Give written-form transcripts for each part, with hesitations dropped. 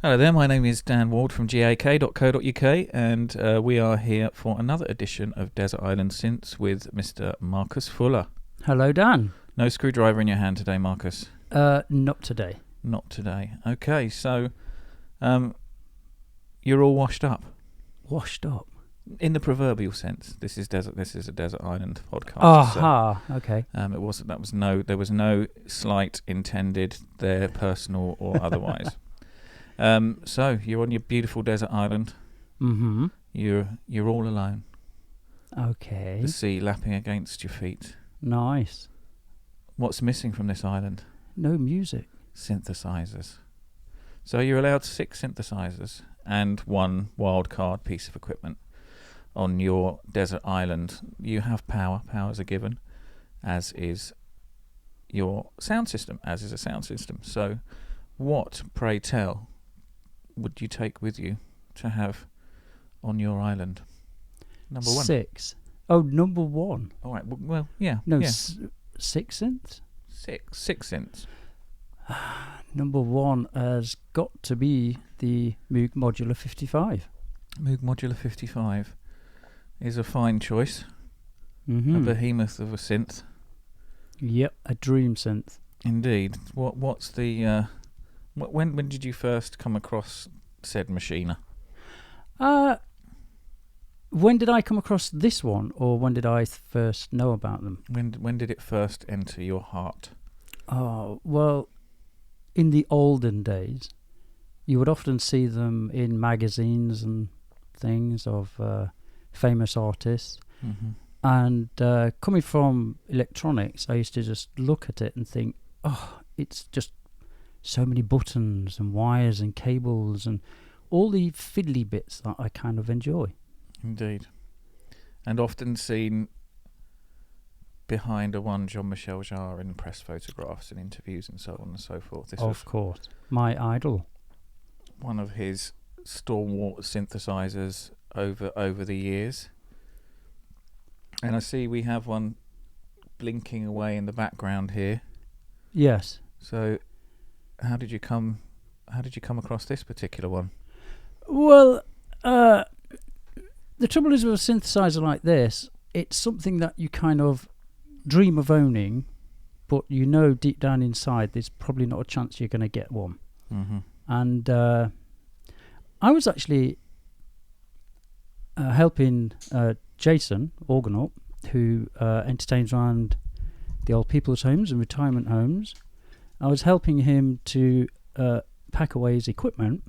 Hello there, my name is Dan Ward from GAK.co.uk and we are here for another edition of Desert Island Synths with Mr. Markus Fuller. Hello, Dan. No screwdriver in your hand today, Marcus? Not today. Not today. Okay, so you're all washed up. Washed up? In the proverbial sense. This is a Desert Island podcast. Aha, okay. There was no slight intended there, personal or otherwise. So you're on your beautiful desert island. Mm-hmm. You're all alone. Okay. The sea lapping against your feet. Nice. What's missing from this island? No music. Synthesizers. So you're allowed 6 synthesizers and 1 Wildcard piece of equipment on your desert island. You have power. Powers are given, as is your sound system, as is a sound system. So what, pray tell, would you take with you to have on your island? Number 1. 6. Oh, number 1. All right. Well, yeah. No, yeah. 6 synths? 6 synths. Number 1 has got to be the Moog Modular 55. Moog Modular 55 is a fine choice. Mm-hmm. A behemoth of a synth. Yep, a dream synth. Indeed. What's the when did you first come across said machina? When did I come across this one, or when did I first know about them? When did it first enter your heart? Oh, well, in the olden days, you would often see them in magazines and things of famous artists. Mm-hmm. And coming from electronics, I used to just look at it and think, oh, it's just so many buttons and wires and cables and all the fiddly bits that I kind of enjoy. Indeed. And often seen behind a one Jean-Michel Jarre in press photographs and interviews and so on and so forth. This Of course. My idol. One of his stalwart synthesizers over the years. And I see we have one blinking away in the background here. Yes. So how did you come across this particular one? Well, the trouble is with a synthesizer like this, it's something that you kind of dream of owning, but you know deep down inside there's probably not a chance you're going to get one. Mm-hmm. And I was actually helping Jason Organaut, who entertains around the old people's homes and retirement homes. I was helping him to pack away his equipment,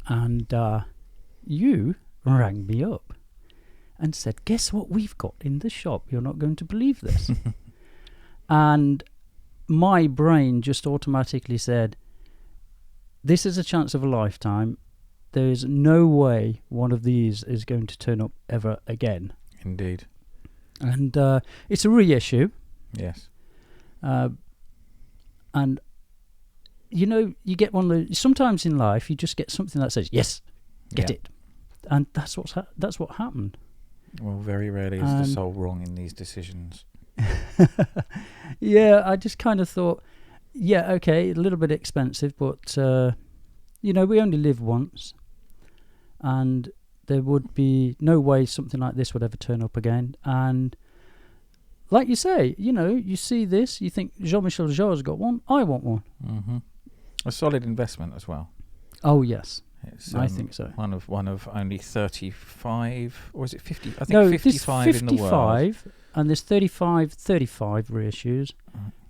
and you rang me up and said, guess what we've got in the shop? You're not going to believe this. And my brain just automatically said, this is a chance of a lifetime. There's no way one of these is going to turn up ever again. Indeed. And it's a reissue. Yes. And, you know, you get one of those, sometimes in life you just get something that says, yes, get it. And that's what happened. Well, very rarely is the soul wrong in these decisions. Yeah, I just kind of thought, yeah, okay, a little bit expensive, but, you know, we only live once. And there would be no way something like this would ever turn up again. And like you say, you know, you see this, you think Jean-Michel Jarre's got one, I want one. Mm-hmm. A solid investment as well. Oh, yes. It's, I think so. One of only 35, or is it 50? I think no, 55 there's in the world. And there's 35 reissues,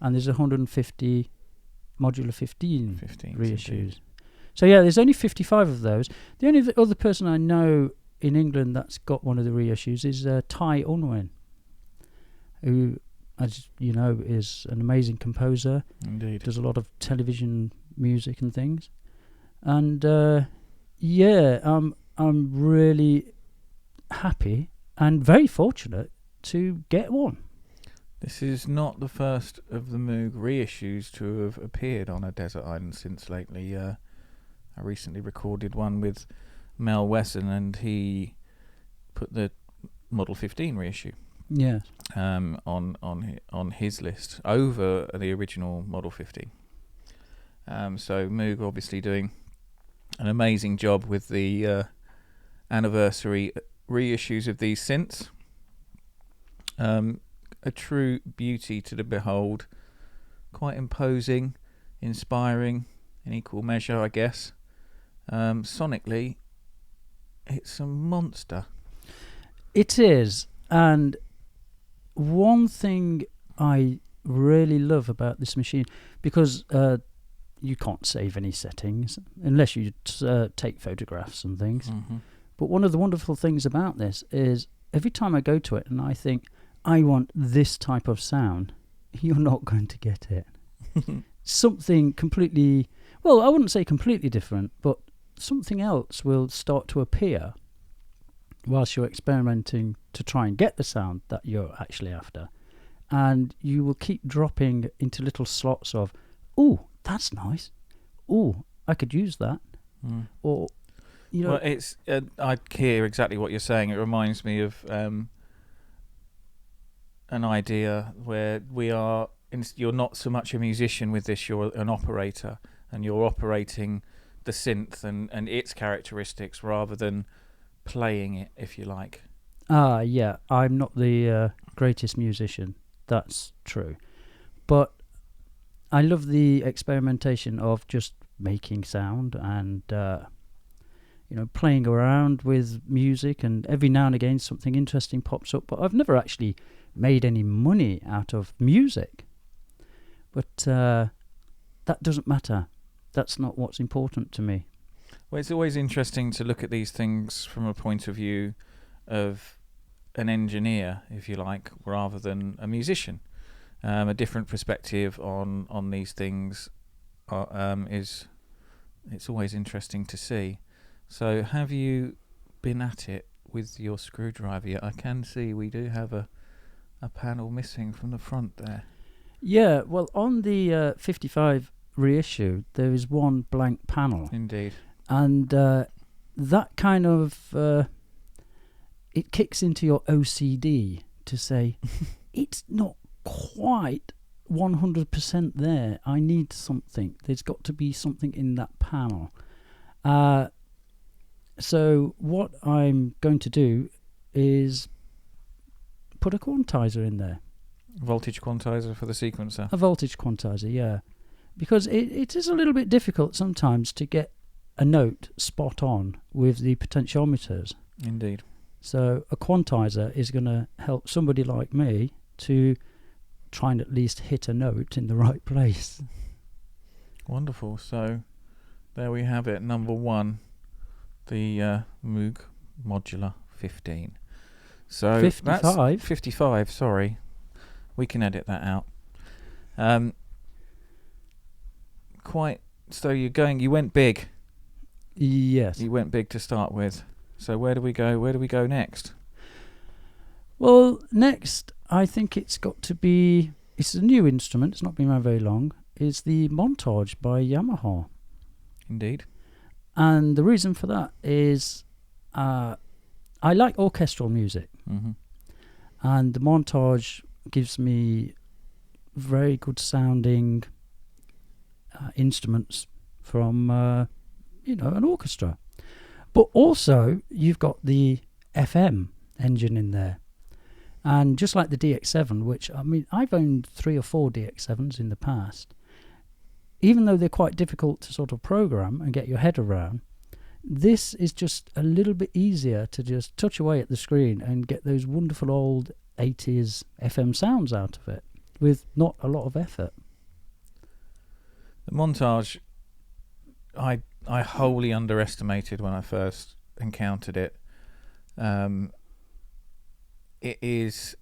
and there's 150 modular 15 reissues. Indeed. So yeah, there's only 55 of those. The only other person I know in England that's got one of the reissues is Ty Unwin, who, as you know, is an amazing composer. Indeed. Does a lot of television music and things. And yeah, I'm really happy and very fortunate to get one. This is not the first of the Moog reissues to have appeared on a Desert Island since lately. I recently recorded one with Mel Wesson, and he put the Model 15 reissue on his list over the original Model 15. So Moog obviously doing an amazing job with the anniversary reissues of these synths. A true beauty to the behold, quite imposing, inspiring in equal measure, I guess. Sonically, it's a monster. It is, and one thing I really love about this machine, because you can't save any settings unless you take photographs and things. Mm-hmm. But one of the wonderful things about this is every time I go to it and I think, I want this type of sound, you're not going to get it. Something completely, well, I wouldn't say completely different, but something else will start to appear whilst you're experimenting to try and get the sound that you're actually after. And you will keep dropping into little slots of, oh, that's nice. Oh, I could use that. Mm. Or, you know. Well, it's I hear exactly what you're saying. It reminds me of an idea where you're not so much a musician with this, you're an operator, and you're operating the synth and its characteristics rather than playing it, if you like. Yeah, I'm not the greatest musician, that's true. But I love the experimentation of just making sound and playing around with music, and every now and again something interesting pops up. But I've never actually made any money out of music. But that doesn't matter. That's not what's important to me. Well, it's always interesting to look at these things from a point of view of an engineer, if you like, rather than a musician. A different perspective on these things it's always interesting to see. So have you been at it with your screwdriver yet? I can see we do have a panel missing from the front there. Yeah, well, on the 55 reissue, there is one blank panel. Indeed. And that kind of, it kicks into your OCD to say, it's not quite 100% there. I need something. There's got to be something in that panel. So what I'm going to do is put a quantizer in there. Voltage quantizer for the sequencer. A voltage quantizer, yeah. Because it is a little bit difficult sometimes to get a note spot on with the potentiometers. Indeed. So a quantizer is going to help somebody like me to try and at least hit a note in the right place. Wonderful. So there we have it, number 1, the Moog modular 15. So 55? That's 55, sorry. We can edit that out. So you went big. Yes. You went big to start with. So where do we go next? Well, next, I think it's got to be, it's a new instrument, it's not been around very long, is the Montage by Yamaha. Indeed. And the reason for that is I like orchestral music. Mm-hmm. And the Montage gives me very good sounding instruments from, an orchestra. But also, you've got the FM engine in there. And just like the DX7, which, I've owned 3 or 4 DX7s in the past, even though they're quite difficult to sort of program and get your head around, this is just a little bit easier to just touch away at the screen and get those wonderful old 80s FM sounds out of it with not a lot of effort. The Montage, I wholly underestimated when I first encountered it. It is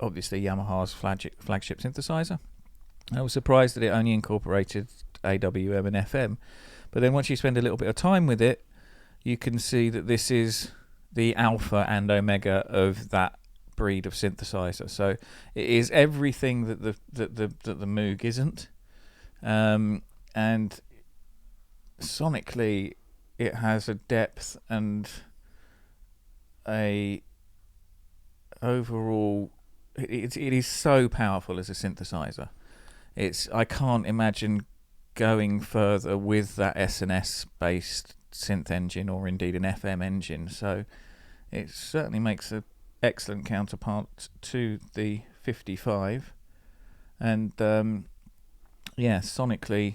obviously Yamaha's flagship synthesizer. I was surprised that it only incorporated AWM and FM. But then once you spend a little bit of time with it, you can see that this is the alpha and omega of that breed of synthesizer. So it is everything that the Moog isn't. And sonically, it has a depth and a overall. It is so powerful as a synthesizer. I can't imagine going further with that S&S based synth engine or indeed an FM engine. So it certainly makes an excellent counterpart to the 55. And sonically,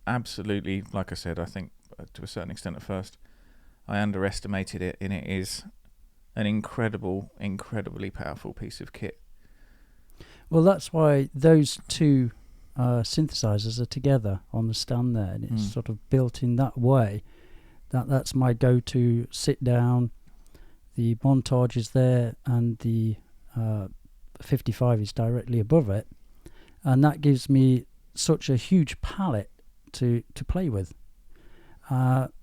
absolutely, like I said, I think to a certain extent at first, I underestimated it, and it is an incredibly powerful piece of kit. Well, that's why those two synthesizers are together on the stand there, and it's sort of built in that way. That's my go-to sit down. The montage is there, and the 55 is directly above it, and that gives me such a huge palette to play with.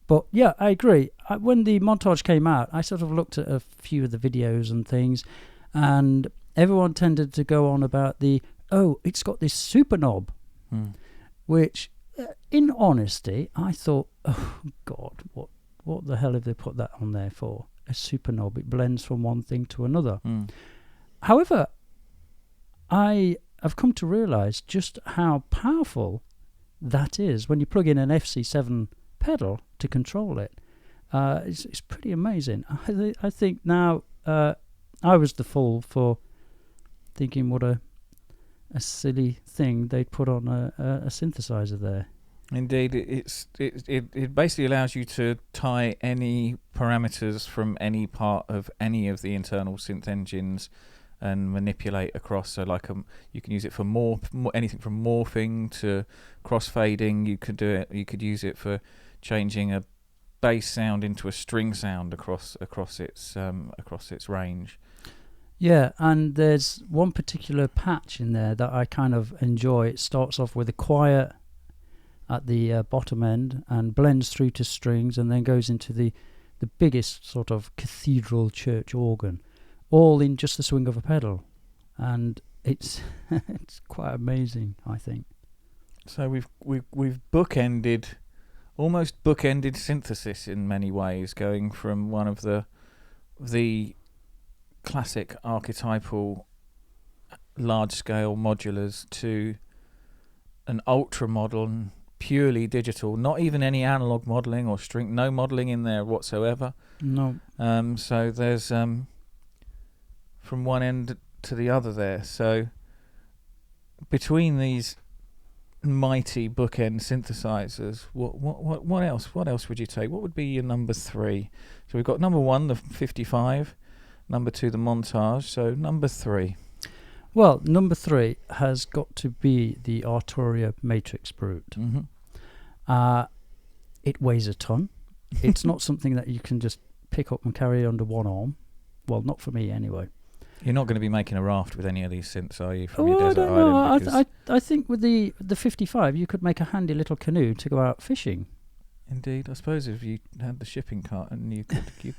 But yeah, I agree. When the montage came out, I sort of looked at a few of the videos and things, and everyone tended to go on about it's got this super knob, which, in honesty, I thought, oh God, what the hell have they put that on there for? A super knob. It blends from one thing to another. However, I have come to realise just how powerful that is when you plug in an FC7 pedal to control it. It's pretty amazing. I think now I was the fool for thinking what a silly thing they'd put on a synthesizer there. Indeed, it basically allows you to tie any parameters from any part of any of the internal synth engines and manipulate across. So like you can use it for anything from morphing to crossfading. You could do it. You could use it for changing a bass sound into a string sound across its range. Yeah, and there's one particular patch in there that I kind of enjoy. It starts off with a quiet at the bottom end and blends through to strings, and then goes into the biggest sort of cathedral church organ, all in just the swing of a pedal, and it's it's quite amazing, I think. So we've almost bookended synthesis in many ways, going from one of the classic archetypal large-scale modulars to an ultra modern, purely digital, not even any analog modelling or no modelling in there whatsoever. No. So there's from one end to the other there. So between these mighty bookend synthesizers, what else would you take? What would be your number 3? So we've got number 1, the 55, number 2, the montage. So number 3. Well, number 3 has got to be the Arturia matrixbrute. It weighs a ton. It's not something that you can just pick up and carry under one arm. Well, not for me anyway. You're not going to be making a raft with any of these synths, are you, from your Desert Island? I think with the 55, you could make a handy little canoe to go out fishing. Indeed. I suppose if you had the shipping cart and you could keep...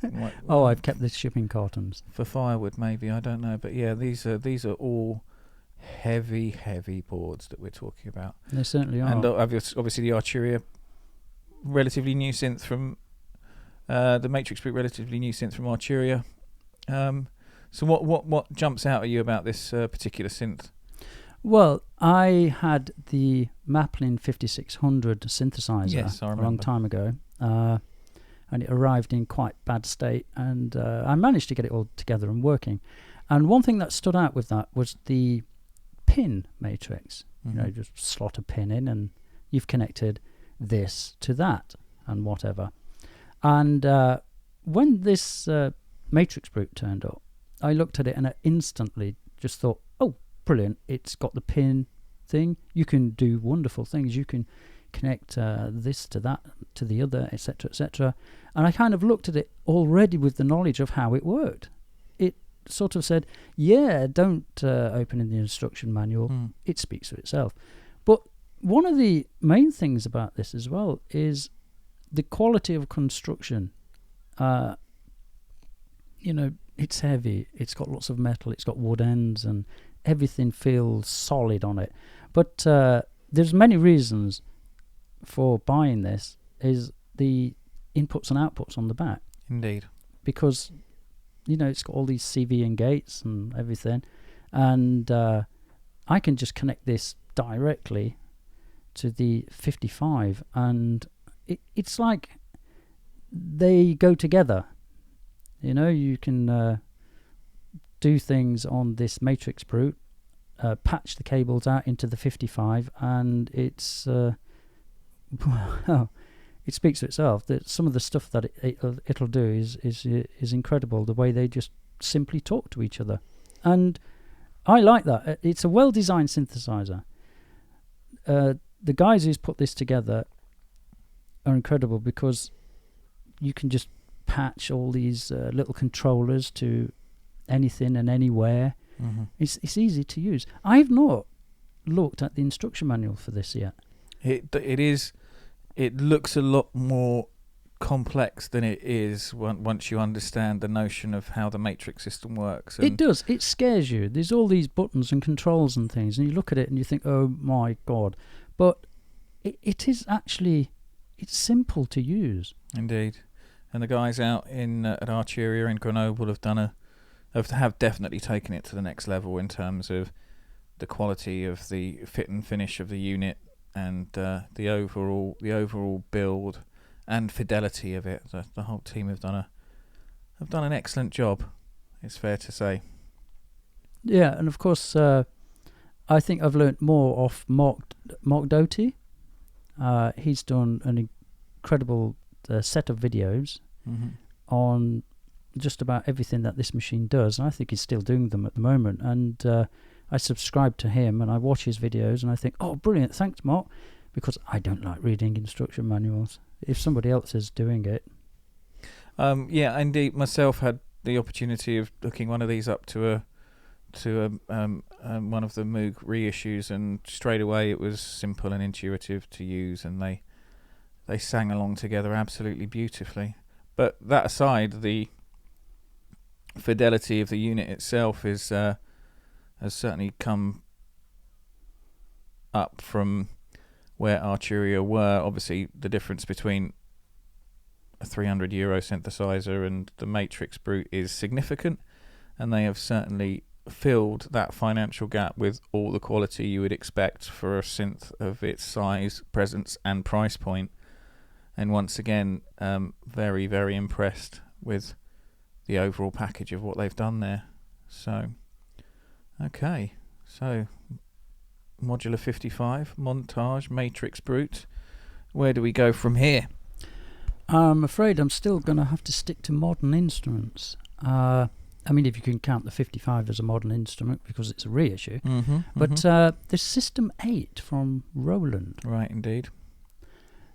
I've kept the shipping cartons. For firewood, maybe, I don't know. But yeah, these are all heavy boards that we're talking about. They certainly are. And obviously the Arturia, relatively new synth from... the matrixbrute, relatively new synth from Arturia. So what jumps out at you about this particular synth? Well, I had the Maplin 5600 synthesizer a long time ago, and it arrived in quite bad state, and I managed to get it all together and working. And one thing that stood out with that was the pin matrix. You know, just slot a pin in, and you've connected this to that, and whatever. And when this matrixbrute turned up, I looked at it and I instantly just thought, oh, brilliant, it's got the pin thing. You can do wonderful things. You can connect this to that, to the other, etc., etc. And I kind of looked at it already with the knowledge of how it worked. It sort of said, yeah, don't open in the instruction manual. It speaks for itself. But one of the main things about this as well is the quality of construction. You know, it's heavy, it's got lots of metal, it's got wood ends, and everything feels solid on it. But there's many reasons for buying this, is the inputs and outputs on the back. Indeed. Because, you know, it's got all these CV and gates and everything, and I can just connect this directly to the 55, and it's like they go together. You know, you can do things on this matrixbrute, patch the cables out into the 55, and it's well, it speaks for itself. That some of the stuff that it'll do is incredible. The way they just simply talk to each other, and I like that. It's a well-designed synthesizer. The guys who's put this together are incredible, because you can just patch all these little controllers to anything and anywhere. Mm-hmm. It's easy to use. I've not looked at the instruction manual for this yet. It looks a lot more complex than it is once you understand the notion of how the matrix system works. It does. It scares you. There's all these buttons and controls and things, and you look at it and you think, oh my God. But it is actually, it's simple to use. Indeed. And the guys out at Arturia in Grenoble have definitely taken it to the next level in terms of the quality of the fit and finish of the unit, and the overall build and fidelity of it. The whole team have done an excellent job, it's fair to say. Yeah, and of course, I think I've learnt more off Mark Doty. He's done an incredible set of videos on just about everything that this machine does, and I think he's still doing them at the moment. And I subscribe to him and I watch his videos and I think, oh, brilliant, thanks, Mark, because I don't like reading instruction manuals if somebody else is doing it. Yeah, indeed. Myself had the opportunity of hooking one of these up to one of the Moog reissues, and straight away it was simple and intuitive to use, and they sang along together absolutely beautifully. But that aside, the fidelity of the unit itself has certainly come up from where Arturia were. Obviously, the difference between a €300 synthesizer and the matrixbrute is significant, and they have certainly filled that financial gap with all the quality you would expect for a synth of its size, presence and price point. And once again, very, very impressed with the overall package of what they've done there. So, okay, so modular 55, montage, matrixbrute. Where do we go from here? I'm afraid I'm still going to have to stick to modern instruments. I mean, if you can count the 55 as a modern instrument, because it's a reissue. But the System 8 from Roland. Right, indeed.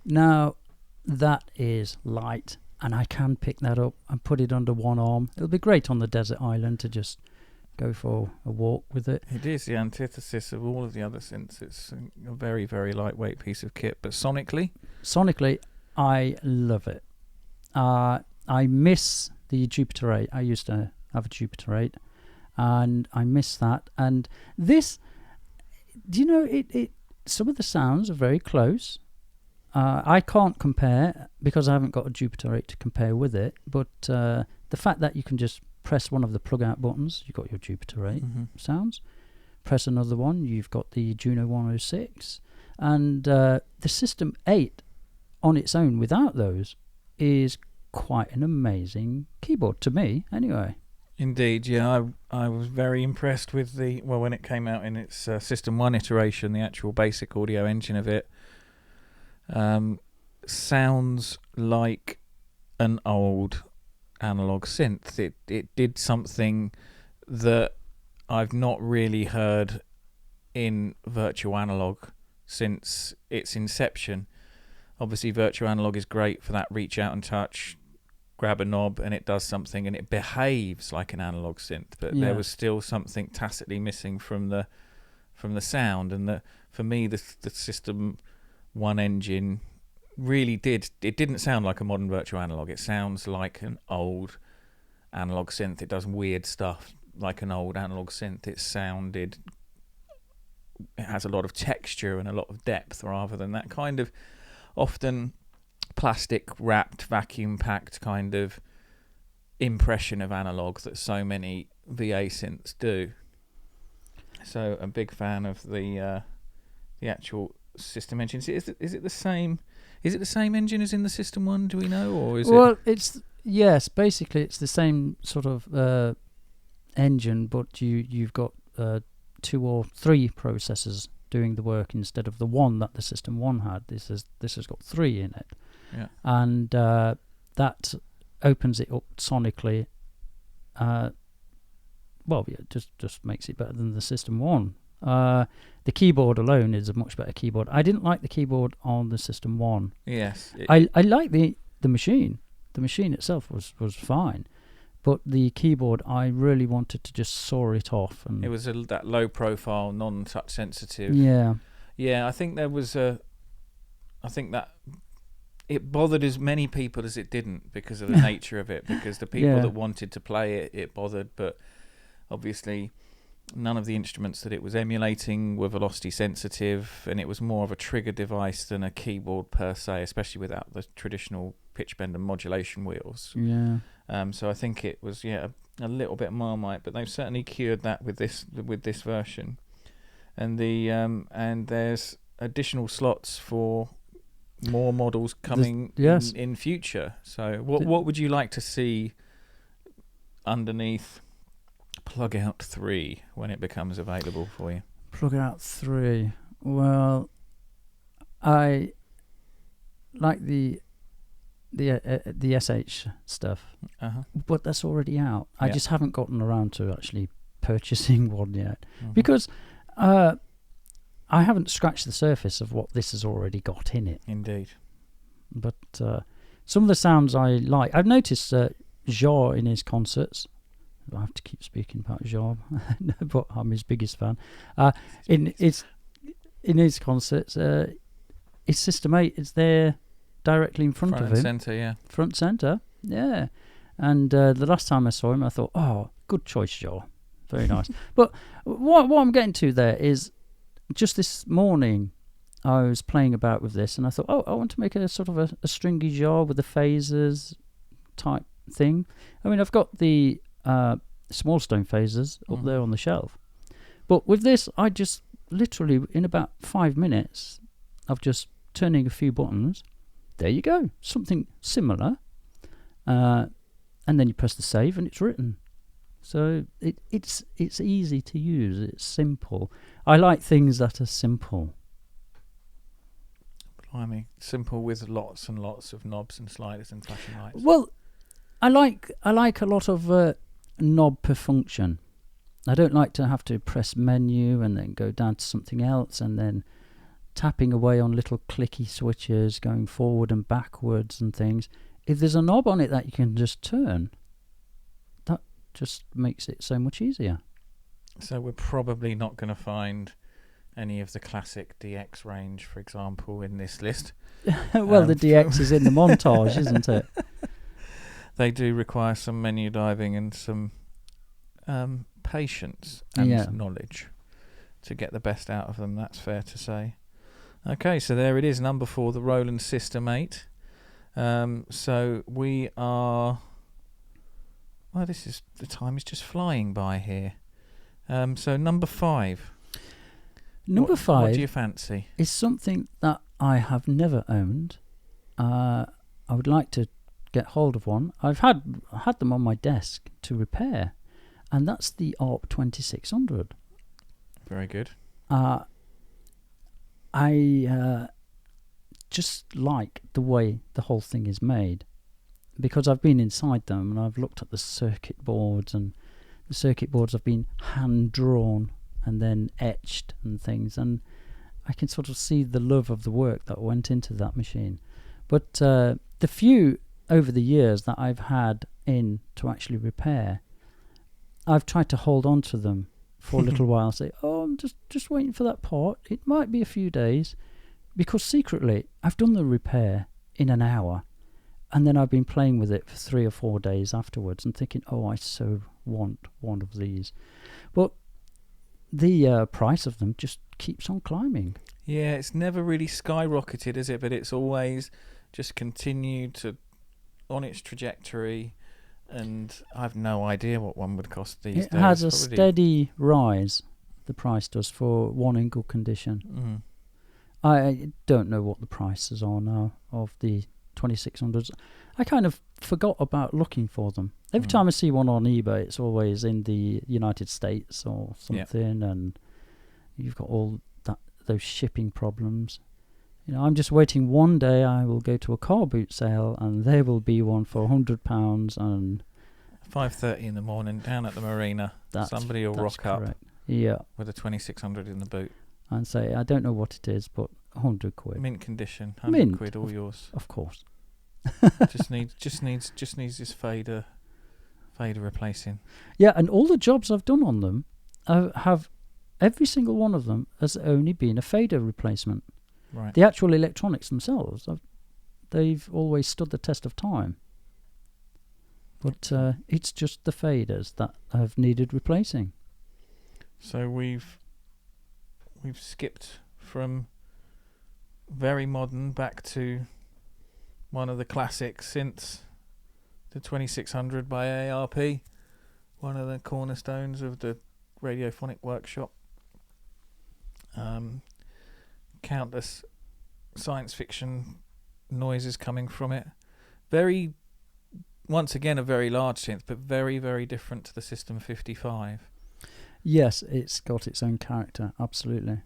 Now, that is light, and I can pick that up and put it under one arm. It'll be great on the desert island to just go for a walk with it. It is the antithesis of all of the other synths. It's a very, very lightweight piece of kit, but sonically, I love it. I miss the Jupiter 8. I used to have a Jupiter 8, and I miss that. And this, do you know, it some of the sounds are very close. I can't compare because I haven't got a Jupiter 8 to compare with it, but the fact that you can just press one of the plug-out buttons, you've got your Jupiter 8 sounds. Press another one, you've got the Juno 106. And the System 8 on its own without those is quite an amazing keyboard, to me, anyway. Indeed, yeah. I was very impressed with when it came out in its System 1 iteration, the actual basic audio engine of it. Sounds like an old analog synth. It did something that I've not really heard in virtual analog since its inception. Obviously, virtual analog is great for that reach out and touch, grab a knob and it does something, and it behaves like an analog synth, but there was still something tacitly missing from the sound. And for me, the System 1 engine really didn't sound like a modern virtual analog. It sounds like an old analog synth. It does weird stuff like an old analog synth. It has a lot of texture and a lot of depth, rather than that kind of often plastic wrapped, vacuum packed kind of impression of analog that so many VA synths do. So a big fan of the actual system engine. Is it the same? Is it the same engine as in the System 1, do we know, or is it? Well, basically it's the same sort of engine, but you've got 2 or 3 processors doing the work instead of the one that the System 1 had. This has got 3 in it. Yeah. And that opens it up sonically. Just makes it better than the System 1. The keyboard alone is a much better keyboard. I didn't like the keyboard on the System 1. Yes. I like the machine. The machine itself was fine. But the keyboard, I really wanted to just saw it off. And it was that low profile, non-touch sensitive. Yeah. Yeah, I think I think that it bothered as many people as it didn't because of the nature of it, because the people that wanted to play it bothered, but obviously none of the instruments that it was emulating were velocity sensitive, and it was more of a trigger device than a keyboard per se, especially without the traditional pitch bend and modulation wheels. Yeah. So I think it was a little bit Marmite, but they've certainly cured that with this version, and and there's additional slots for more models coming in future. So what would you like to see underneath Plug Out 3 when it becomes available for you? Plug Out 3. Well, I like the SH stuff, but that's already out. I just haven't gotten around to actually purchasing one yet, because I haven't scratched the surface of what this has already got in it. Indeed. But some of the sounds I like. I've noticed Jar in his concerts. I have to keep speaking about Jar, but I'm his biggest fan. In his concerts, his System 8 is there directly in front of him. Front centre, yeah. And the last time I saw him, I thought, oh, good choice, Jar. Very nice. But what I'm getting to there is, just this morning, I was playing about with this, and I thought, I want to make a sort of a stringy Jar with the phasers type thing. I mean, I've got the small stone phasers up there on the shelf, but with this, I just literally in about 5 minutes of just turning a few buttons, there you go, something similar, and then you press the save and it's written. So it's easy to use. It's simple. I like things that are simple. Blimey, simple with lots and lots of knobs and sliders and flashing lights. Well, I like a lot of knob per function. I don't like to have to press menu and then go down to something else and then tapping away on little clicky switches, going forward and backwards and things. If there's a knob on it that you can just turn, that just makes it so much easier. So we're probably not going to find any of the classic DX range, for example, in this list. Well, the DX is in the montage, isn't it? They do require some menu diving and some patience and knowledge to get the best out of them, that's fair to say. Okay, so there it is, number 4, the Roland System 8. So we are... Well, the time is just flying by here. So number 5. Number 5. What do you fancy? Is something that I have never owned. I would like to get hold of one. I've had them on my desk to repair, and that's the ARP 2600. Very good. I just like the way the whole thing is made, because I've been inside them and I've looked at the circuit boards, and the circuit boards have been hand drawn and then etched and things, and I can sort of see the love of the work that went into that machine. But the few over the years that I've had in to actually repair, I've tried to hold on to them for a little while, say, I'm just waiting for that part. It might be a few days, because secretly I've done the repair in an hour, and then I've been playing with it for 3 or 4 days afterwards and thinking, I so want one of these. But the price of them just keeps on climbing. Yeah, it's never really skyrocketed, is it? But it's always just continued on its trajectory, and I've no idea what one would cost these days. It has a steady rise, the price does, for one in good condition. I don't know what the prices are now of the 2600s. I kind of forgot about looking for them. Every time I see one on eBay, it's always in the United States or something, and you've got all those shipping problems. I'm just waiting. One day I will go to a car boot sale, and there will be one for £100 and 5:30 in the morning down at the marina. Somebody will rock up with a 2600 in the boot and say, I don't know what it is, but £100. Mint condition, £100 all yours. Of course. just needs this fader replacing. Yeah, and all the jobs I've done on them have every single one of them has only been a fader replacement. Right. The actual electronics themselves, they've always stood the test of time. But it's just the faders that have needed replacing. So we've skipped from very modern back to one of the classic synths, the 2600 by ARP, one of the cornerstones of the radiophonic workshop. Countless science fiction noises coming from it. Once again, a very large synth, but very, very different to the System 55. Yes, it's got its own character, absolutely.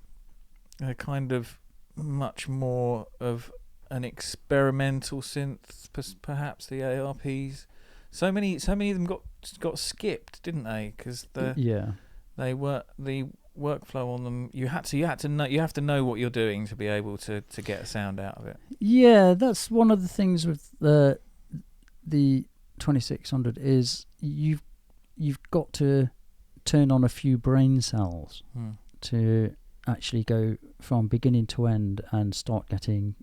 A kind of much more of an experimental synth, perhaps the ARPs. So many of them got skipped, didn't they? Because they were the workflow on them. You have to know what you're doing to be able to get a sound out of it. Yeah, that's one of the things with the 2600 is you've got to turn on a few brain cells to actually go from beginning to end and start getting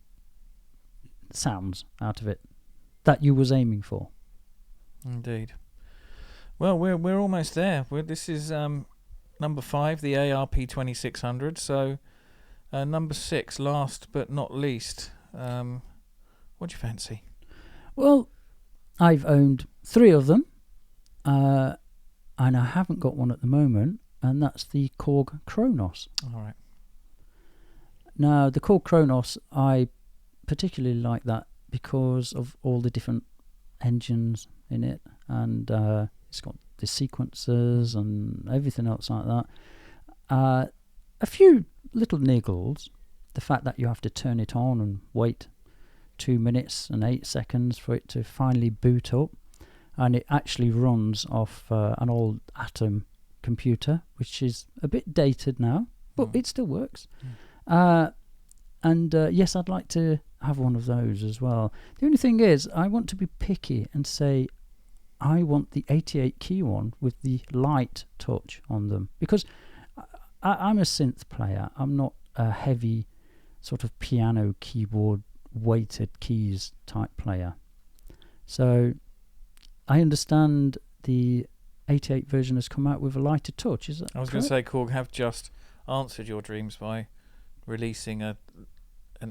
sounds out of it that you was aiming for. Indeed. Well, we're almost there. This is number 5, the ARP 2600. So number 6, last but not least. What do you fancy? Well, I've owned 3 of them, and I haven't got one at the moment, and that's the Korg Kronos. All right. Now, the Korg Kronos, I particularly like that because of all the different engines in it, and it's got the sequencers and everything else like that. A few little niggles, the fact that you have to turn it on and wait 2 minutes and 8 seconds for it to finally boot up, and it actually runs off an old Atom computer, which is a bit dated now, but it still works. And yes, I'd like to have one of those as well. The only thing is, I want to be picky and say I want the 88 key one with the light touch on them, because I'm a synth player. I'm not a heavy sort of piano keyboard weighted keys type player. So I understand the 88 version has come out with a lighter touch. Is that I was going to say, Korg have just answered your dreams by releasing an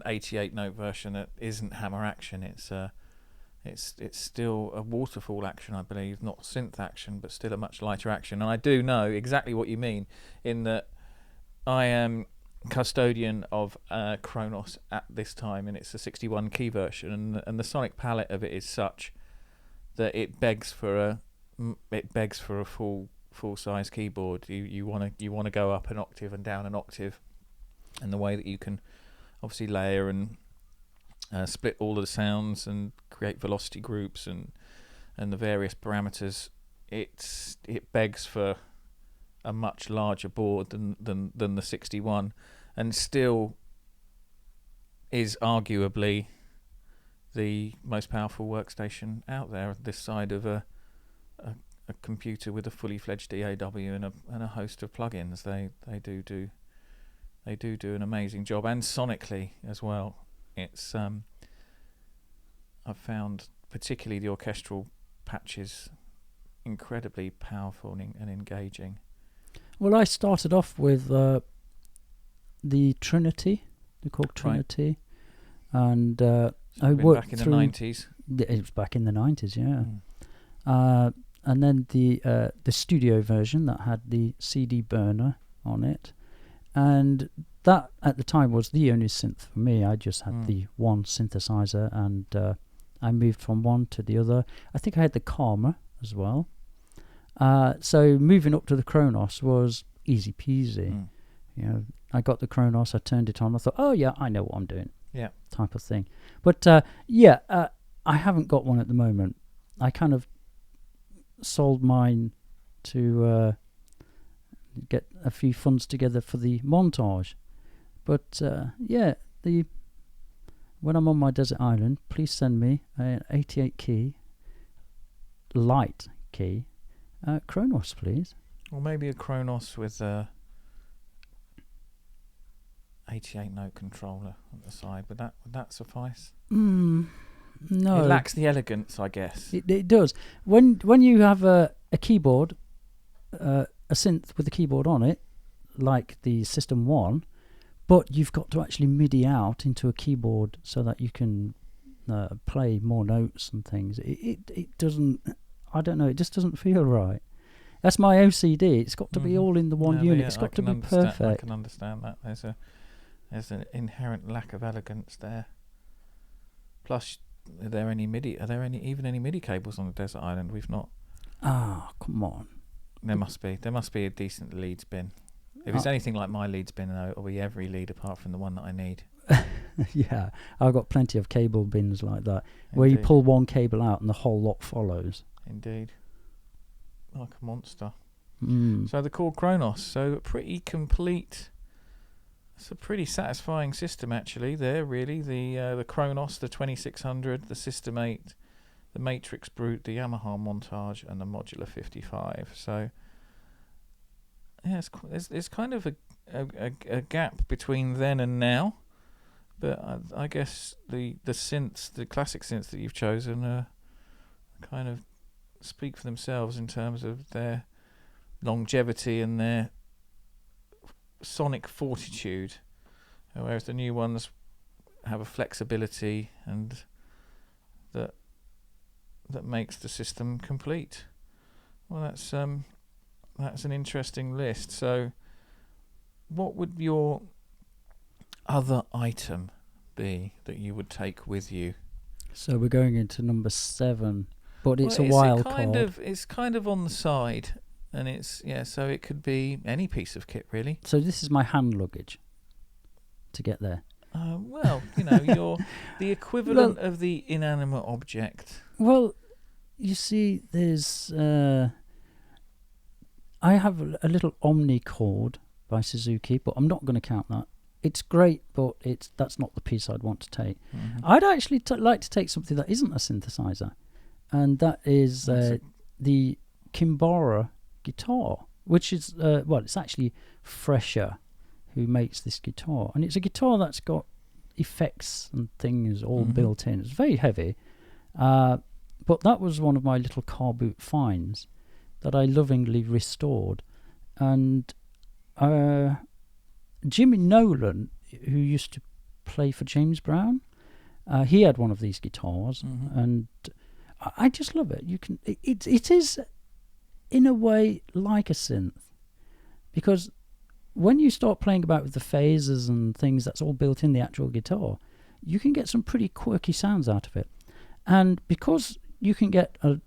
88 note version that isn't hammer action. It's still a waterfall action, I believe, not synth action, but still a much lighter action. And I do know exactly what you mean, in that I am custodian of Kronos at this time, and it's a 61 key version, and the sonic palette of it is such that it begs for a full size keyboard. You want to go up an octave and down an octave, and the way that you can obviously layer and split all of the sounds and create velocity groups and the various parameters, it begs for a much larger board than the 61, and still is arguably the most powerful workstation out there this side of a computer with a fully fledged DAW and a host of plugins. They do an amazing job, and sonically as well. It's I've found particularly the orchestral patches incredibly powerful and engaging. Well, I started off with the Trinity, the Korg Trinity, and so I worked back in the 90s. It was back in the 90s, yeah. And then the studio version that had the CD burner on it, and that at the time was the only synth for me. I just had Mm. the one synthesizer, and I moved from one to the other. I think I had the Karma as well. So moving up to the Kronos was easy peasy. Mm. You know, I got the Kronos, I turned it on, I thought, oh yeah, I know what I'm doing. Yeah. Type of thing. But I haven't got one at the moment. I kind of sold mine to get a few funds together for the montage. But when I'm on my desert island, please send me an 88 key, light key, Kronos, please. Or maybe a Kronos with a 88 note controller at the side. Would that suffice? No. It lacks the elegance, I guess. It does. When you have a keyboard, a synth with a keyboard on it, like the System 1, but you've got to actually MIDI out into a keyboard so that you can play more notes and things. It doesn't, I don't know, it just doesn't feel right. That's my OCD. It's got to be all in the one unit. It's got to be perfect. I can understand that. There's an inherent lack of elegance there. Plus, are there any MIDI cables on the desert island? We've not. Ah, come on. There must be a decent leads bin. If it's anything like my leads bin, though, it'll be every lead apart from the one that I need. Yeah, I've got plenty of cable bins like that, where you pull one cable out and the whole lot follows. Indeed. Like a monster. Mm. So the Korg Kronos, so pretty complete. It's a pretty satisfying system, actually. There, really, the Kronos, the 2600, the System 8, the matrixbrute, the Yamaha montage, and the modular 55. So yeah, there's kind of a gap between then and now, but I guess the synths, the classic synths that you've chosen, kind of speak for themselves in terms of their longevity and their sonic fortitude, whereas the new ones have a flexibility and that makes the system complete. Well, that's an interesting list. So what would your other item be that you would take with you? So we're going into number 7, but it's a wild card. It's kind of on the side, and so it could be any piece of kit, really. So this is my hand luggage to get there. Well, you're the equivalent of the inanimate object. Well, you see, there's I have a little Omnichord by Suzuki, but I'm not going to count that. It's great, but that's not the piece I'd want to take. Mm-hmm. I'd actually like to take something that isn't a synthesizer, and that is the Kimbara guitar, which is it's actually Fresher who makes this guitar, and it's a guitar that's got effects and things all built in. It's very heavy, but that was one of my little car boot finds that I lovingly restored. And Jimmy Nolan, who used to play for James Brown, he had one of these guitars, and I just love it. It is in a way like a synth, because when you start playing about with the phases and things, that's all built in the actual guitar, you can get some pretty quirky sounds out of it. And because you can get a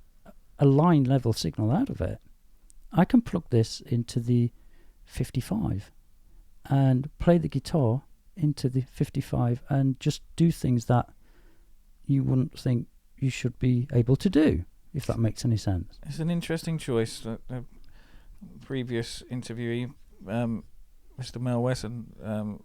line level signal out of it, I can plug this into the 55 and play the guitar into the 55 and just do things that you wouldn't think you should be able to do, if that makes any sense. It's an interesting choice. The previous interviewee, Mr. Mel Wesson,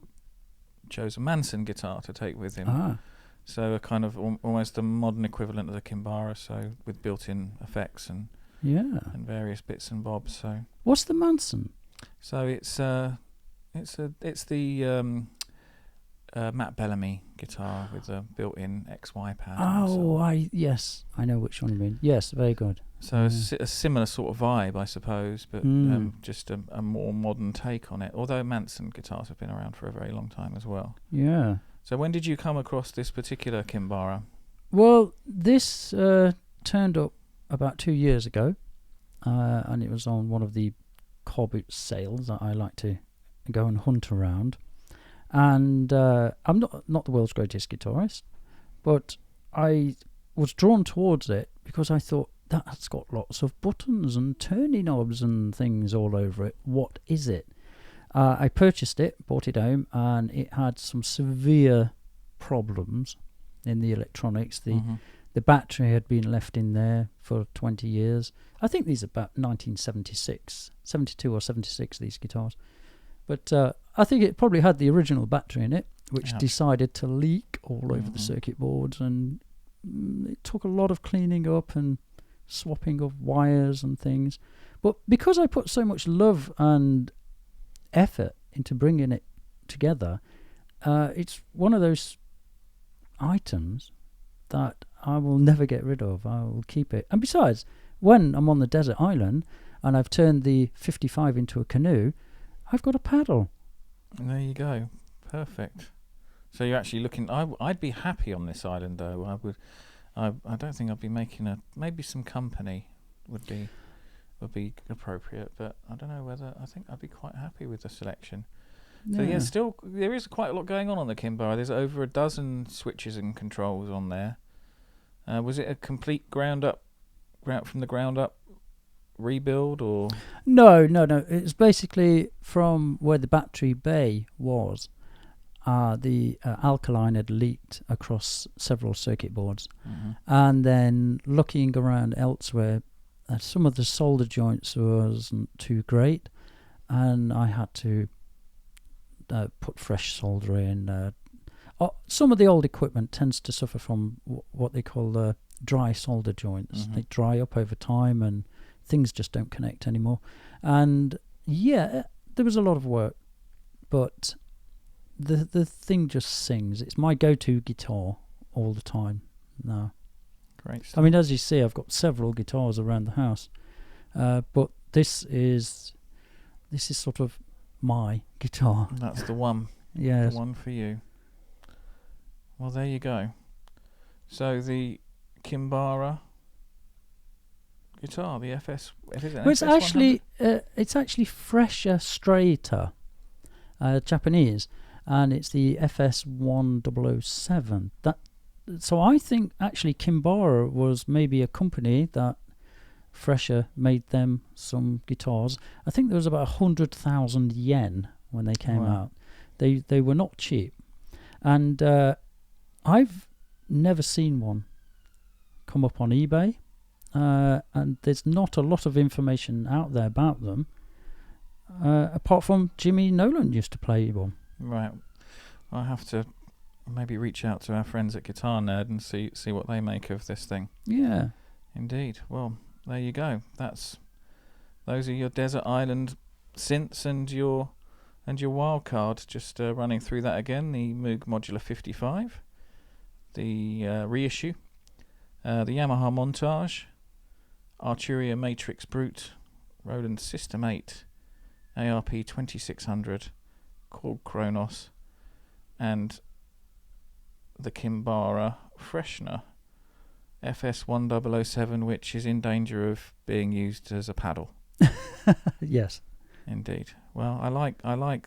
chose a Manson guitar to take with him. So a kind of almost the modern equivalent of the Kimbara, so with built-in effects and various bits and bobs. So what's the Manson? So it's the Matt Bellamy guitar with a built-in XY pad. Yes, I know which one you mean. Yes, very good. So a similar sort of vibe, I suppose, but just a more modern take on it. Although Manson guitars have been around for a very long time as well. Yeah. So when did you come across this particular Kimbara? Well, this turned up about 2 years ago, and it was on one of the car boot sales that I like to go and hunt around. And I'm not the world's greatest guitarist, but I was drawn towards it because I thought that's got lots of buttons and turning knobs and things all over it. What is it? I purchased it, brought it home, and it had some severe problems in the electronics. The battery had been left in there for 20 years. I think these are about 1976, 72 or 76, these guitars. But I think it probably had the original battery in it, which decided to leak all over the circuit boards, and it took a lot of cleaning up and swapping of wires and things. But because I put so much love and effort into bringing it together, it's one of those items that I will never get rid of. I will keep it. And besides, when I'm on the desert island and I've turned the 55 into a canoe, I've got a paddle. And there you go. Perfect. So you're actually looking... I'd be happy on this island, though. I don't think I'd be making maybe some company would be appropriate, but I don't know whether... I think I'd be quite happy with the selection. So still there is quite a lot going on the Kimbara. There's over a dozen switches and controls on there. Was it a complete from the ground up rebuild, or? No. It's basically from where the battery bay was. The alkaline had leaked across several circuit boards, and then looking around elsewhere, some of the solder joints wasn't too great, and I had to put fresh solder in. Some of the old equipment tends to suffer from what they call dry solder joints. They dry up over time and things just don't connect anymore. And there was a lot of work, but the thing just sings. It's my go-to guitar all the time now. Great stuff. I mean, as you see, I've got several guitars around the house, but this is sort of my guitar. That's the one. Yes. The one for you. Well, there you go. So the Kimbara guitar, the FS. It's actually Fresher Strata, Japanese, and it's the FS 1007. So I think actually Kimbara was maybe a company that Fresher made them some guitars. I think there was about 100,000 yen when they came out. They were not cheap, and I've never seen one come up on eBay, and there's not a lot of information out there about them, apart from Jimmy Nolan used to play one. Right. I'll have to maybe reach out to our friends at Guitar Nerd and see what they make of this thing. Yeah. Indeed. Well, there you go. Those are your Desert Island synths and your Wildcard. Just running through that again. The Moog Modular 55, the reissue, the Yamaha Montage, Arturia matrixbrute, Roland System 8, ARP 2600, Korg Kronos, and the Kimbara Freshener FS 1007, which is in danger of being used as a paddle. Yes. Indeed. Well, I like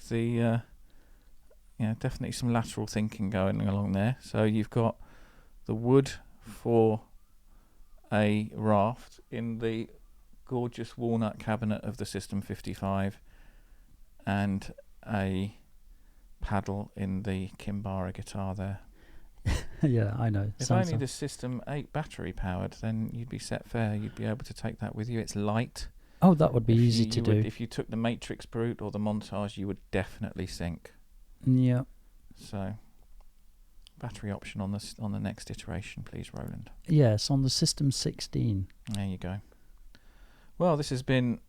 the definitely some lateral thinking going along there. So you've got the wood for a raft in the gorgeous walnut cabinet of the System 55, and a paddle in the Kimbara guitar there. Yeah, I know. If only the System 8 battery powered, then you'd be set fair. You'd be able to take that with you. It's light. Oh, that would be easy to do. If you took the matrixbrute or the montage, you would definitely sink. Yeah. So, battery option on the next iteration, please, Roland. Yes, on the System 16. There you go. Well, this has been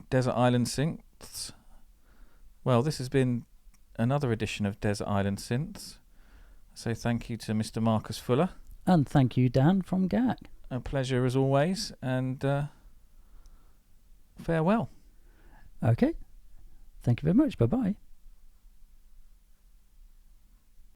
Desert Island Synths. Well, this has been another edition of Desert Island Synths. So thank you to Mr. Markus Fuller. And thank you, Dan, from GAK. A pleasure as always, and farewell. Okay. Thank you very much. Bye-bye.